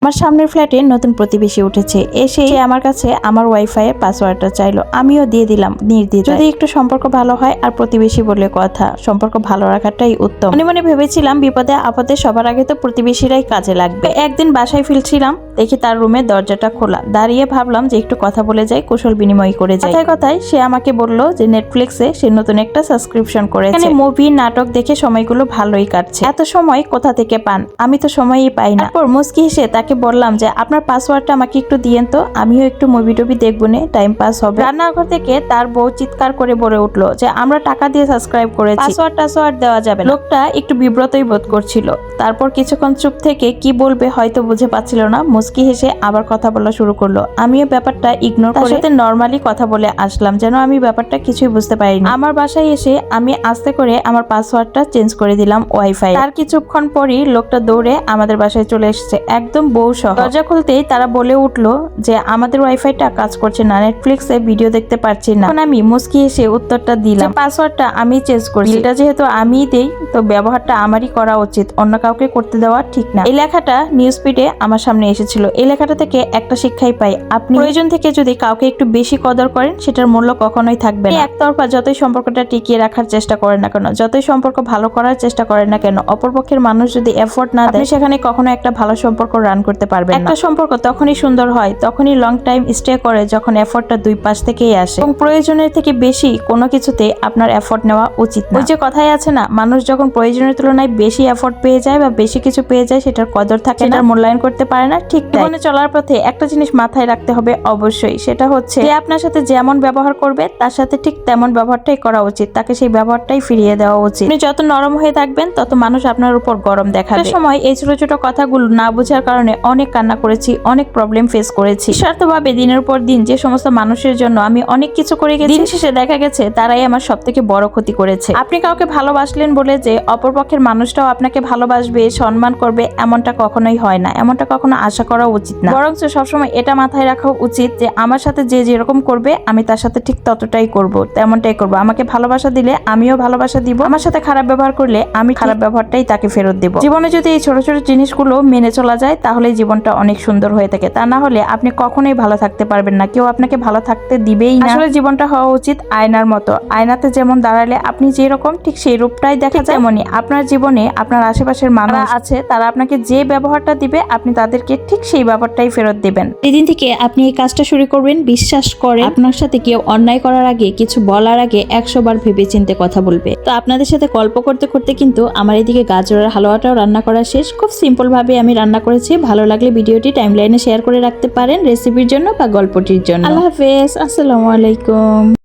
আমার সামনের ফ্ল্যাটে নতুন প্রতিবেশী উঠেছে, এসে সে আমার কাছে আমার ওয়াইফাই এর পাসওয়ার্ডটা চাইলো, আমিও দিয়ে দিলাম নির্দ্বিধায়। যদি একটু সম্পর্ক ভালো হয় আর প্রতিবেশী বলে কথা, সম্পর্ক ভালো রাখাটাই উত্তম। মনে মনে ভেবেছিলাম বিপদে আপদে সবার আগে তো প্রতিবেশীরাই কাজে লাগবে। একদিন বাসায় ফিরছিলাম, দেখি তার রুমে দরজাটা খোলা। দাঁড়িয়ে ভাবলাম যে একটু কথা বলে যাই, কুশল বিনিময় করে যাই। কথায় কথায় সে আমাকে বলল যে নেটফ্লিক্সে সে নতুন একটা সাবস্ক্রিপশন করেছে, এখানে মুভি নাটক দেখে সময়গুলো ভালোই কাটছে। এত সময় কোথা থেকে পান? আমি তো সময়ই পাই না। তারপর মুস্কি হেসে তাকে বললাম যে আপনার পাসওয়ার্ডটা আমাকে একটু দিয়েন তো, আমিও একটু মুভি টুভি দেখবো নে, টাইম পাস হবে। রান্নাঘর থেকে তার বউ চিৎকার করে বলে উঠলো যে আমরা টাকা দিয়ে সাবস্ক্রাইব করেছি, পাসওয়ার্ড দেওয়া যাবে না। লোকটা একটু বিব্রতই বোধ করছিল। তারপর কিছুক্ষণ চুপ থেকে কি বলবে হয়তো বুঝে পাচ্ছিল না, মুস্কি হেসে আবার কথা বলা শুরু করলো। আমিও ব্যাপারটা ইগনোর করে তার সাথে নরমালি কথা বলে আসলাম, যেন আমি ব্যাপারটা কিছুই বুঝতে পারিনি। আমার বাসায় এসে আমি আস্তে করে আমার পাসওয়ার্ডটা চেঞ্জ করে দিলাম ওয়াইফাই। তার কিছুক্ষণ পরই লোকটা দৌড়ে আমাদের বাসায় চলে এসেছে, একদম বউ সহ। দরজা খুলতেই তারা বলে উঠলো যে আমাদের ওয়াইফাইটা কাজ করছে না, নেটফ্লিক্সে ভিডিও দেখতে পারছি না। এখন আমি মুস্কি এসে উত্তরটা দিলাম, পাসওয়ার্ডটা আমি চেঞ্জ করছি, বিলটা যেহেতু আমিই দেই তো ব্যবহারটা আমারই করা উচিত, অন্য কাউকে করতে দেওয়া ঠিক না। এই লেখাটা নিউজ ফিডে আমার সামনে এসেছিল। এই লেখাটা থেকে একটা শিক্ষাই পাই, আপনি প্রয়োজন থেকে যদি কাউকে একটু বেশি কদর করেন সেটার মূল্য কখনোই থাকবে না। একতরফা যতই সম্পর্কটা টিকিয়ে রাখার চেষ্টা করেন না কেন, যতই সম্পর্ক ভালো করার চেষ্টা করেন না কেন, অপরপক্ষের মানুষ যদি এফোর্ট না দেয় সেখানে কখনো একটা ভালো সম্পর্ক রান করতে পারবেন না। একটা সম্পর্ক তখনই সুন্দর হয়, তখনই লং টাইম স্টে করে যখন এফোর্টটা দুই পাশ থেকেই আসে এবং প্রয়োজনের থেকে বেশি কোনো কিছুতে আপনার এফোর্ট নেওয়া উচিত না। ওই যে কথাই আছে না, মানুষ যখন প্রয়োজনের তুলনায় বেশি এফোর্ট পেয়ে যায় বা বেশি কিছু পেয়ে যায় সেটার কদর থাকে না, মূল্যায়ন করতে পারে না। ঠিক জীবনে চলার পথে একটা জিনিস মাথায় রাখতে হবে অবশ্যই, সেটা হচ্ছে যে আপনার সাথে যেমন ব্যবহার করবে তার সাথে ঠিক তেমন ব্যবহারটাই করা উচিত, তাকে সেই ব্যবহারটাই ফিরিয়ে দেওয়া উচিত। আপনি যত নরম হয়ে থাকবেন তত মানুষ আপনার উপর গরম দেখাবে। সময় এই ছোট ছোট কথাগুলো না বোঝার কারণে অনেক কান্না করেছি, অনেক প্রবলেম ফেস করেছি। স্বার্থভাবে দিনের পর দিন যে সমস্ত মানুষের জন্য আমি অনেক কিছু করে গেছি, দিন শেষে দেখা গেছে তারাই আমার সব থেকে বড় ক্ষতি করেছে। আপনি কাউকে ভালোবাসলেন বলে যে অপরপক্ষের মানুষটাও আপনাকে ভালোবাসবে, সম্মান করবে, এমনটা কখনোই হয় না, এমনটা কখনো আশা করা উচিত না। বরঞ্চ সবসময় এটা মাথায় রাখা উচিত যে আমার সাথে যে যেরকম করবে আমি তার সাথে ঠিক ততটাই করব, তেমনটাই করব। আমাকে ভালোবাসা দিলে আমিও ভালোবাসা দিব, আমার সাথে খারাপ ব্যবহার করলে আমি খারাপ ব্যবহারটাই তাকে ফেরত দেব। জীবনে যদি এই ছোট ছোট জিনিসগুলো মেনে চলা যায় তাহলে জীবনটা অনেক সুন্দর হয়ে থাকে, তা না হলে আপনি কখনোই ভালো থাকতে পারবেন না, কেউ আপনাকে ভালো থাকতে দিবেই না। আসলে জীবনটা হওয়া উচিত আয়নার মতো, আয়নাতে যেমন দাঁড়ালে আপনি যেরকম ঠিক সেই রূপটাই দেখা যায়, তেমনি আপনার জীবনে আপনার আশেপাশের মানুষ আছে তারা আপনাকে যে ব্যবহারটা দিবে আপনি তাদেরকে ঠিক সেই ব্যবহারটাই ফেরত দিবেন। এদিন থেকে আপনি এই কাজটা শুরু করবেন, বিশ্বাস করে আপনার সাথে কেউ অন্যায় করার আগে, কিছু বলার আগে 100 বার ভেবে চিন্তে কথা বলবে। তো আপনাদের সাথে গল্প করতে করতে কিন্তু আমার এদিকে গাজরের হালুয়াটাও রান্না করা শেষ। খুব সিম্পল ভাবে আমি রান্না করেছি। ভালো লাগলে ভিডিওটি টাইমলাইনে শেয়ার করে রাখতে পারেন রেসিপির জন্য বা গল্পটির জন্য। আল্লাহ হাফেজ, আসসালামু আলাইকুম।